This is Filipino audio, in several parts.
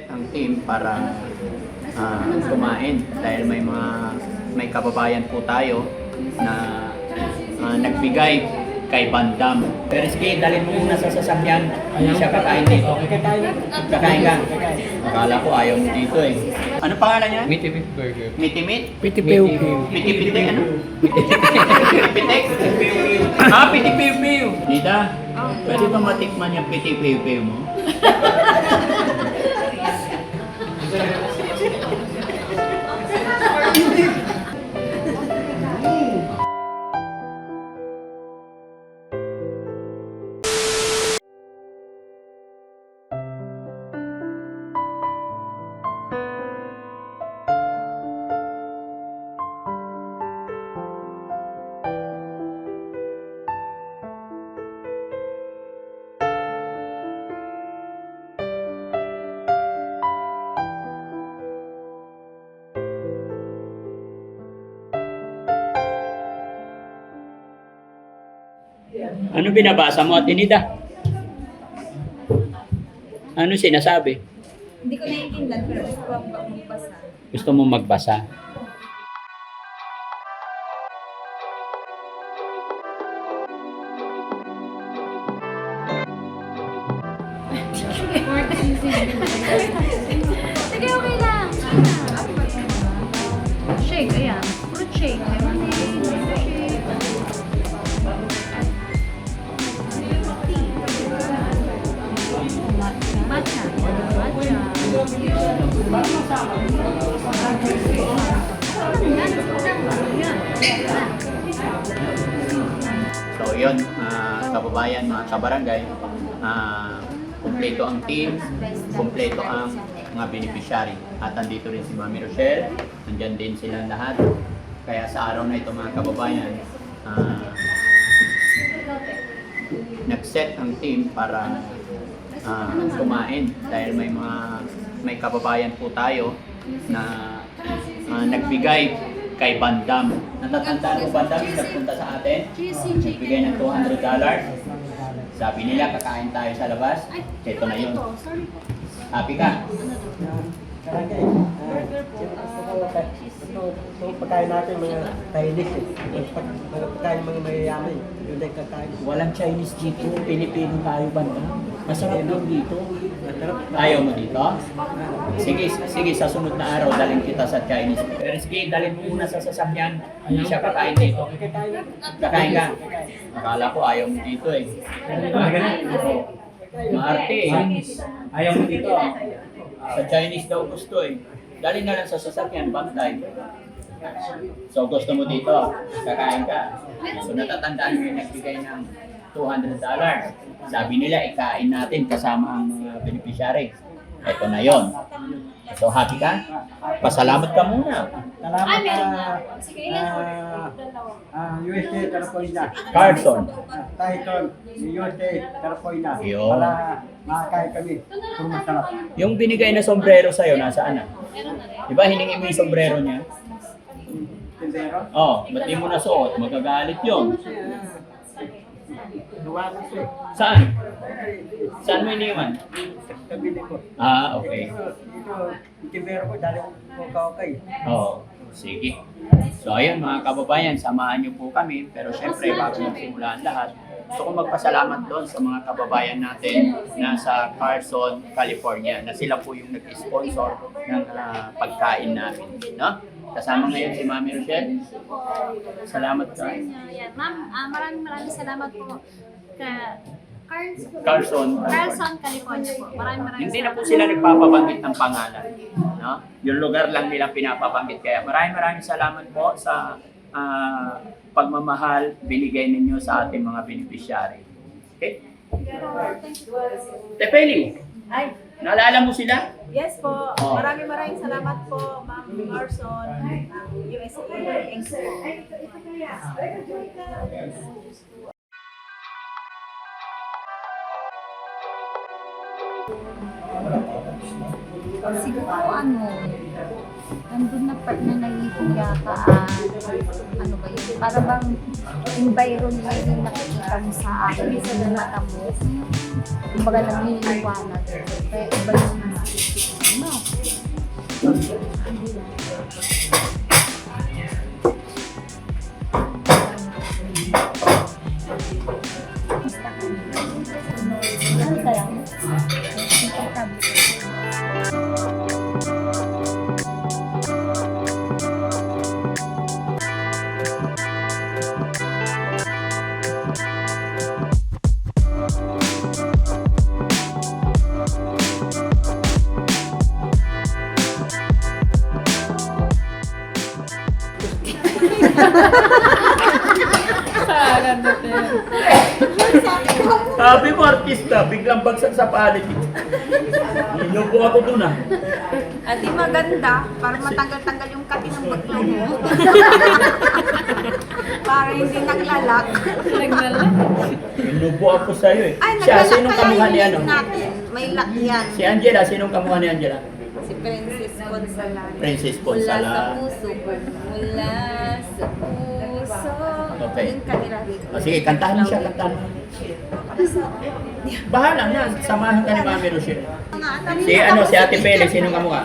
nag-set ang team para kumain dahil may kababayan po tayo na nagbigay kay Bandam. Pero sige, dalhin mo muna sa sasakyan. Hindi siya kakain dito. Kakain ka? Akala ko ayaw mo dito eh. Ano pangalan niya? Miti-Mit Burger. Miti-Mit? Piti-Pew-Pew. Piti-Piti ano? Piti-Pitik? Piti-Pew-Pew. Nida, pwede ba matikman yung Piti-Pew-Pew mo? Ano binabasa mo, Ate Nida? Ano sinasabi? Hindi ko naiintindihan pero gusto ko magbasa. Gusto mo magbasa? Sige, okay lang. Shake, ayan. Fruit shake. Lemonade, mango shake. Matcha. So yun, kababayan, mga kabarangay, kumpleto ang team, kumpleto ang mga beneficiary. At andito rin si Mami Rochelle, nandyan din silang lahat. Kaya sa araw na ito mga kababayan, nag-set ang team para kumain dahil may kababayan po tayo na nagbigay kay Bandam. Natatandaan mo Bandam yung nagpunta sa atin? Nagbigay ng $200. Sabi nila kakain tayo sa labas. Ito na yun. Happy ka? Ito pagkain natin mga Chinese mga pagkain mga mayayaman yung kakain. Walang Chinese dito. Pilipino tayo Bandam. Masarap lang dito. Ayaw mo dito? Sige, sa sunod na araw dalhin kita sa Chinese. Pero sige, dalhin mo muna sa sasakyan. Hindi siya kakain dito. Kakain ka? Akala ko ayaw mo dito eh. Maarte eh. Ayaw mo dito. Sa Chinese daw gusto eh. Dalhin na lang sa sasakyan, bantay. So gusto mo dito, kakain ka. So natatandaan mo yung nagbigay ng $200. Sabi nila, ikain natin kasama ang mga beneficiary. Ito na yon. So happy ka? Pasalamat ka muna. Salamat USA California. Carson. Titan USA California. Yun. Para makakain kami. Puro masarap. Yung binigay na sombrero sa'yo, nasaan na? Diba hiningi mo yung sombrero niya? Tindero. Oh, ba't di mo nasuot? Magagalit yun. Duwa ko siya. Saan? Saan mo iniwan? Kabili ko. Okay. Ito, tindero ko. Dali ko kaokay. Oo. Sige. So ayun mga kababayan, samahan niyo po kami. Pero syempre, bago magsimula ang lahat, gusto ko magpasalamat doon sa mga kababayan natin na sa Carson, California, na sila po yung nag-sponsor ng pagkain namin. No? Kasama ngayon si Mami Rochelle. Salamat ka. Yan. Ma'am, maraming salamat po ka Carson. California po. Maraming Hindi na po salamat. sila nagpapabanggit ng pangalan. No? Yung lugar lang nila pinapabanggit. Kaya maraming salamat po sa pagmamahal binigay ninyo sa ating mga beneficiary. Okay? Tepeli, Ay, naalala mo sila? yes po. Oh. Maraming Salamat po, Ma'am Carson, USA. Thanks po. Siguro nandun na part na nahihig yata, ano ba yun? Para bang environment yung nakikita mo sa akin, sa mata mo. Kumbaga naniniwanag. Kaya iba yung nakikita. Basta lang. Komportable. Sabi mo, artista, biglang bagsak sa palit. Inupo ako dun ah. At di maganda, para matanggal-tanggal yung kati ng baglo mo. Para hindi naglalak. Inupo ako sa'yo eh. Ay, Siya, naglalak sinong kaya kamukha yung ni ano? lip natin. May lock yan. Si Angela, sinong kamukha ni Angela? Si Princess Gonzalez. Princess Mula sa Ponsala. puso. Mula sa puso. Okay. Yung kanila rin. O sige, kantahan mo siya, kantahan mo. Bahala na, samahan ka ni Mami Rochelle. Si ano, si Ate Pele, sinong kamukha?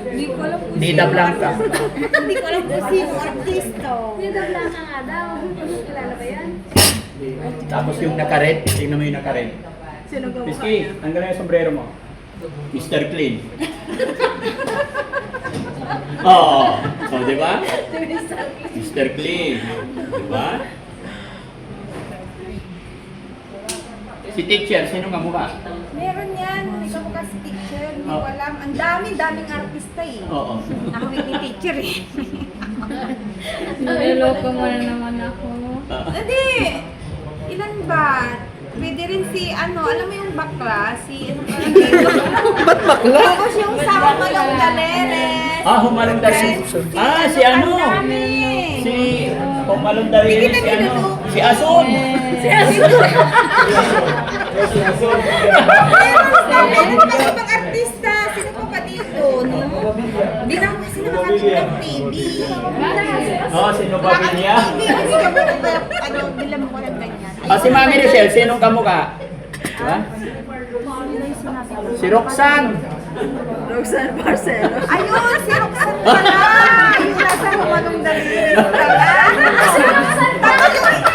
Hindi ko alam kung Dida Blanca. Hindi ko alam kung sino artista. Dito lang ka nga daw. Kilala ba yan? Tapos yung naka-red, tingnan mo yung naka-red. Sino ko Piski, tanggalin yung sombrero mo. Mr. Clean. Oo. Oh, di ba? Mr. Clean. Di ba? Si teacher, sinong kamukha? Meron yan. May kamukha si teacher. Hindi Oh. ko alam. Ang daming artista eh. Oo. Nakawit ni teacher eh. Niloloko mo na naman ako. Hindi. Ilan ba? Pwede rin si ano, alam mo yung bakla? Si ano pa? Ba't bakla? Tapos yung sa Malong Daleres. Ah, Humalong Darili. Ah, si ano? Si Humalong Darili, si ano? Si Asun. Si Asun. Meron pa ibang artista. Sino pa ba dito? No? Hindi na sino makakita ng TV. Oh, sino ba niya? Hindi ka ba ano, bilang mo lang ganyan. Ah, si Mami Rochelle, sinong kamukha? Diba? Si Roxanne. Roxanne Barcelos. Ayun, si Roxanne pala. Yung nasa Humalong Daleres pala. Si Roxanne pala.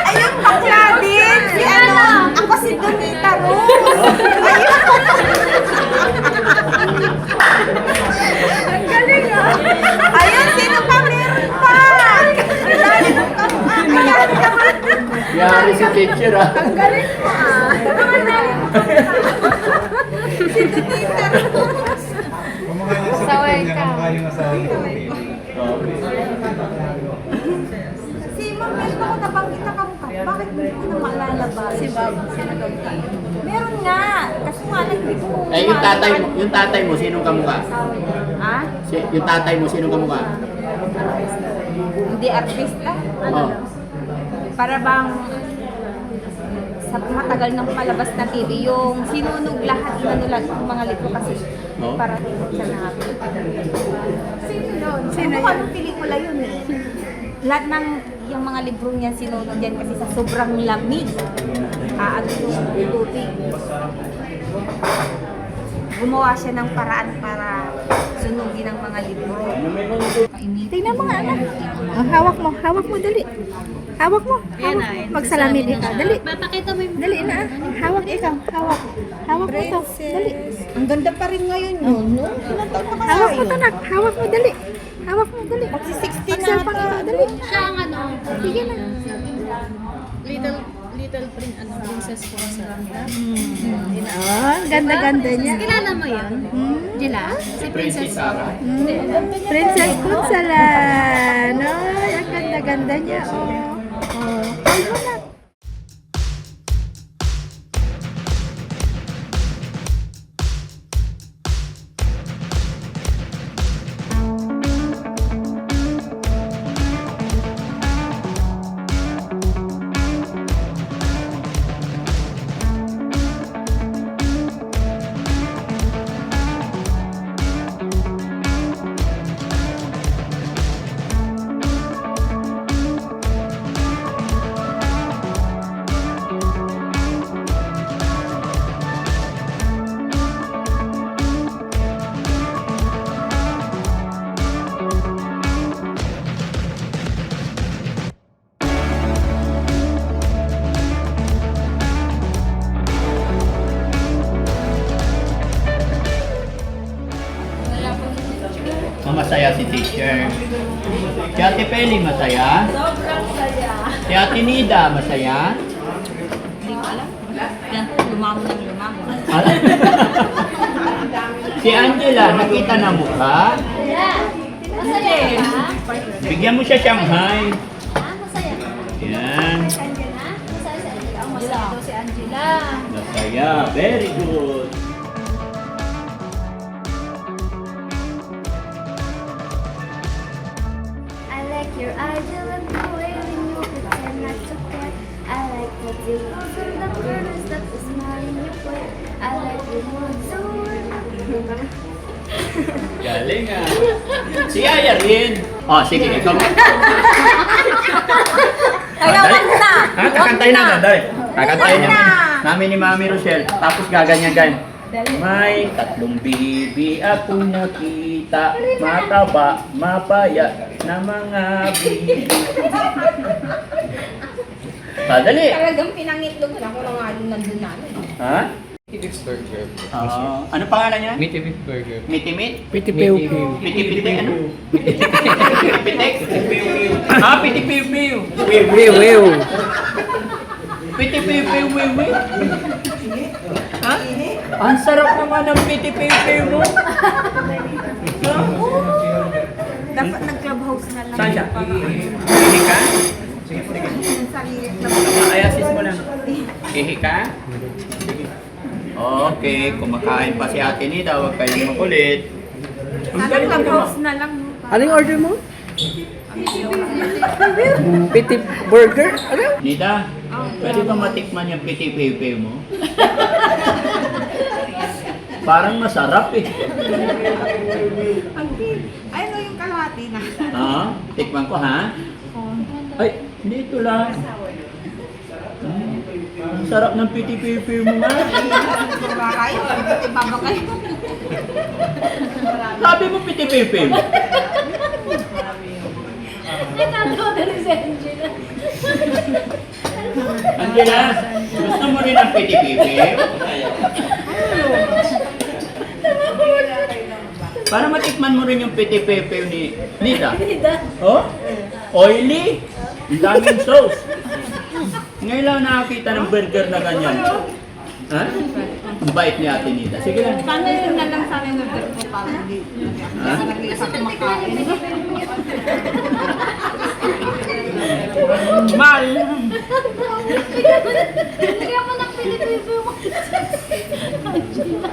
Ayun, bakla din. Si ano, ako si Donita Rose. Ayun. Ang galing ah. Ayun, sino pa meron pa? Ang dami ng kamukha. Ayan naman. Yari si teacher ah. Ang galing mo ah. Si Donita Rose. Saway ka. Si Ma'am Melba ko nabanggit na kamukha. Bakit hindi ko na maalala ba? Si Bob. Meron nga. Kasi nga lang hindi ko Eh, yung tatay mo, sinong kamukha? Ha? Yung tatay mo, sinong kamukha? Hindi artista? Oh. Para bang sa matagal ng palabas na TV, yung sinunog lahat, inano lang yung mga libro kasi Oh. para sa nabi. Sino yun? Sino yun? Anong pelikula yun eh? Lahat ng yung mga libro niya sinunog yan kasi sa sobrang lamig. Ano yung tubig. Gumawa siya ng paraan para sunugin ang mga libro. Tingnan mo nga anak. Oh, hawak mo, dali. Hawak mo. Magsalamin ikaw, dali. Papakita mo yung Dali na. Hawak ikaw, hawak. Hawak mo to, dali. Ang ganda pa rin ngayon yun, no? Ilang taon pa kaya Hawak mo to, nak. Hawak mo, dali. Hawak mo, dali. Magsi-16 na Mag-cellphone ata. ka, dali. Siya ang ano. Sige na. Little Princess Ponsa. Oh, ganda-ganda niya. Kilala mo yun? Jila? Si Princess Sarah. Princess Punsalan. Ay, ang ganda-ganda niya. Oh. Oh. Ay, wala. masaya si teacher. Si Ate Peli, masaya? Sobrang saya. Si Ate Nida, masaya? Hindi ko alam. Yan, lumamo ng lumamo. Si Angela, nakita na mukha? Masaya ka? Bigyan mo siya Shanghai. Masaya ka? Yan. Angela? Masaya si Angela. Ang masaya daw si Angela. Masaya. Very good. I like your idea of the way when you pretend not to care. I like the dimples and the curves that the smile in your way. I like your mood so warm. Galing ah. Si Aya rin. Oh, sige, ikaw. Ayaw na! Ha? Kakantayin na. Dali. Kakantayin na. Namin ni Mami Rochelle. Tapos gaganyan ganyan. May tatlong bibi akong nakita, mataba, mapaya na mga bibi. Dali. Talagang pinangitlog lang kung nga nandun namin. Ha? Meaty Burger. Ano pangalan niya? Meaty Burger. Mitimit? Piti-pew-pew. Piti-piti ano? Pitik? Ah, piti-piw-piw. Wiw-wiw. Piti-piw-piw, wiw-wiw. Ha? Ang sarap naman ng piti-piw-piw mo. Dapat nag-clubhouse na lang. Saan siya? Ihi ka? Sige. Ayasis mo lang. Ihi ka? Sige. Okay, kumakain pa si Ate Nida, huwag kayong makulit. Ang galing mo Clubhouse na lang. Anong order mo? Piti Burger? Ano? Nida, pwede ba matikman yung piti-piw-piw mo? Parang masarap eh. Ay, no, yung kalahati na. Tikman ko ha? Ay, dito lang. Ang sarap ng piti-piw-piw mo nga. Maray, ibaba kayo. Sabi mo piti-piw-piw. Natatawa na rin si Angela. Angela, gusto mo rin ang piti-piw-piw? Para matikman mo rin yung piti-piw-piw ni Nida. Oh? Oily? Ang daming sauce. Ngayon lang nakakita ng burger na ganyan. Ha? Ang bait ni Ate Nida. Sige lang. Sana yun na lang sana yung order ko para hindi. Ha? Sa kumakain. Mal! Kaya mo ng Pilipino mo. Angela.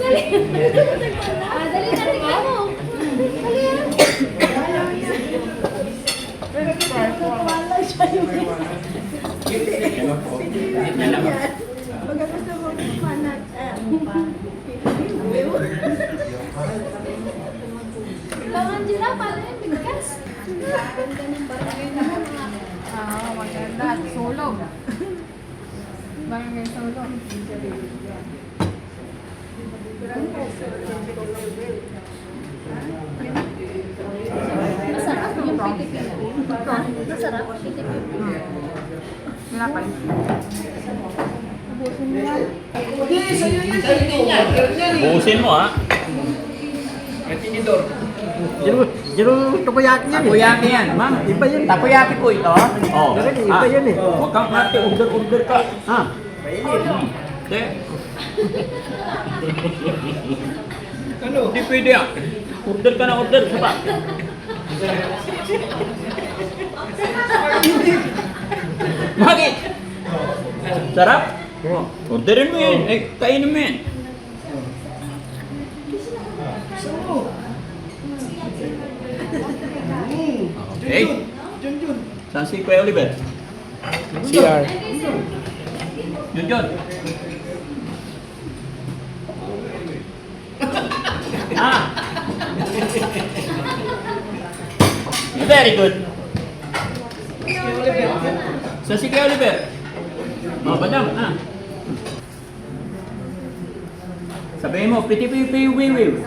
Dali. Dali na tingnan mo. Dali yan. Wala siya yung Angela, paano yung bigkas? Ganda ng barangay na mga Maganda. Solo. Barangay solo. masarap yung Pilipino. Masarap yung Pilipino. Wala pa yun. Buusin mo ha. Yung takoyaki yan eh. Takoyaki yan, ma'am. Iba yun. Takoyaki po ito. Oh. Bakit? Iba yun eh. Huwag kang ate, order ka. Ha? Hindi. Ano? Hindi pwede ah. Order ka na order. Saba. Bakit? Sarap? Orderin mo yun. Eh, kainin mo yun. Okay. Saan si Kuya Oliver? CR. Yun. Ah! Very good. Saan si Kuya Oliver? Mga badam, ah. Sabihin mo, piti-piwi-wiwi.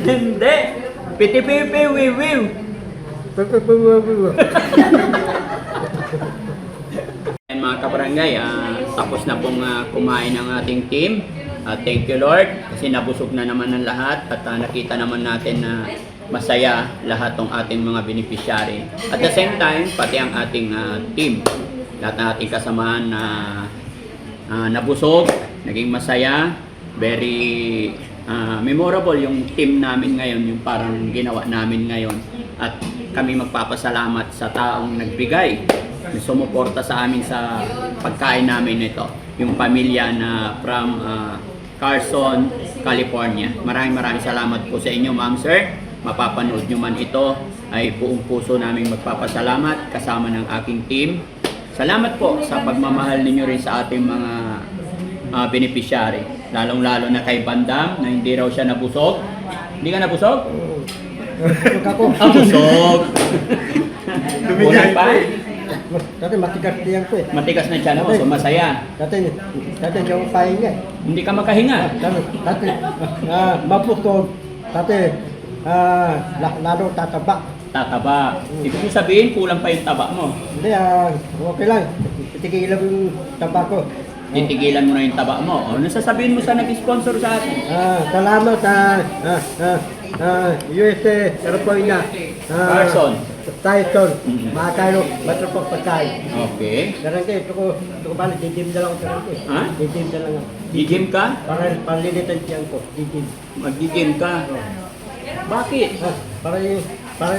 Hindi. Piti-piwi-wiwi. Mga kabarangay, tapos na pong kumain ang ating team. Thank you Lord kasi nabusog na naman ng lahat at nakita naman natin na masaya lahat ng ating mga beneficiary. At the same time, pati ang ating team, lahat ng ating kasamahan na nabusog, naging masaya, very memorable yung team namin ngayon, yung parang ginawa namin ngayon. At kami magpapasalamat sa taong nagbigay, sumuporta sa amin sa pagkain namin ito. Yung pamilya na from Carson, California. Maraming salamat po sa inyo, ma'am, sir. Mapapanood nyo man ito, ay buong puso namin magpapasalamat kasama ng aking team. Salamat po sa pagmamahal ninyo rin sa ating mga beneficiary. Lalong-lalo na kay Bandam na hindi raw siya nabusog. Hindi ka nabusog? Ako. Busog! Kulang pa? Dati matigas diyan ko eh. Matigas na siya mo, so masaya. Dati yung pahinga. Hindi ka makahinga. Dati mapusog. Dati lalo tataba. Tataba. Ibig sabihin, kulang pa yung taba mo. Hindi, okay lang. Titigilan yung taba ko. Titigilan mo na yung taba mo. O, nasasabihin mo sa nag-sponsor sa atin? Salamat sa USA, California. Carson. Tyson. Mhm. Makakaino, matropok pagkain. Okay. Darang kayo, ito ko balik, di-gym na lang ako darang kayo. Ha? Di-gym na lang ako. Gigim ka? Para panlilitan siya ko, di-gym. Mag-gigim ka? Bakit? Para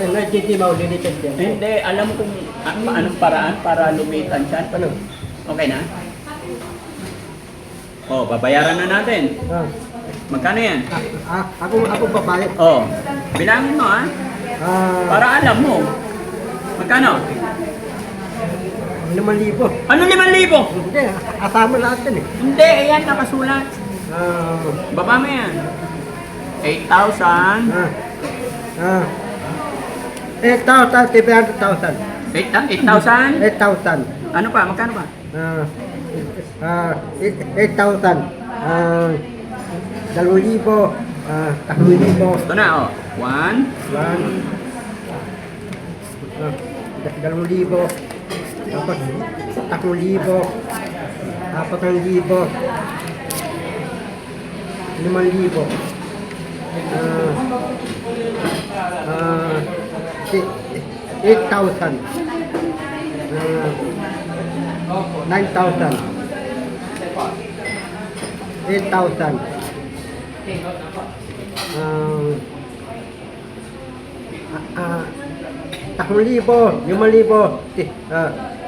yung nag-gym ako, lilitan siya ko. Hindi, alam mo kung anong paraan para lumitan siya. Ano? Okay na? Oh, babayaran na natin. Magkano yan? Ako babayad. Oh, bilangin mo para alam mo. Magkano? 5,000. Ano 5,000? Hindi, asama lahat yan eh. Hindi, ayan nakasulat. Baba mo yan. 8,000. 8,000, 700,000. 8,000? 8,000. Ano pa? Magkano pa? 8,000. 2,000. 3,000. Ito na, oh. 1. 2,000. Tapos 3,000. 4,000. 5,000. 8,000. 9,000. 8,000.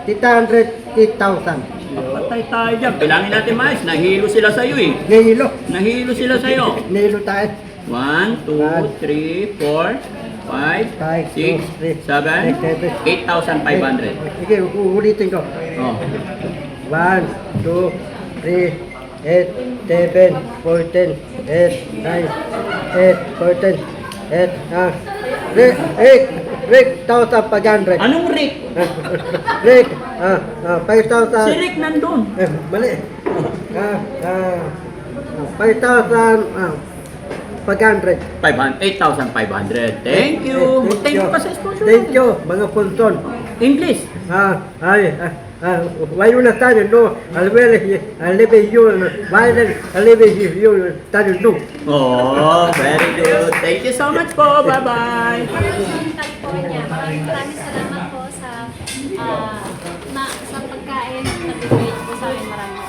8,000. Patay tayo dyan. Bilangin natin mais. Nahilo sila sa'yo eh. Nahilo. Nahilo sila sa'yo. Nahilo tayo. 1, 2, 3, 4, 5, 6, 7, 8,500. Sige, ulitin ko. Oh. 1, 2, 3, 8, 7, 14, 8, 9, 8, 14, 8,500. Anong Rick? Rick, 5,000. Si Rick nandun. Mali. 5,000. 500. 8,500. Thank you. Thank you pa sa sponsor. Thank you, mga punson. English. Why you not study? No, I live in you. Why then I live in you? Study no. Oh, very good. Thank you so much po. Bye-bye. Maraming California. Maraming salamat po sa pagkain. Nabibigay po sa amin. Maraming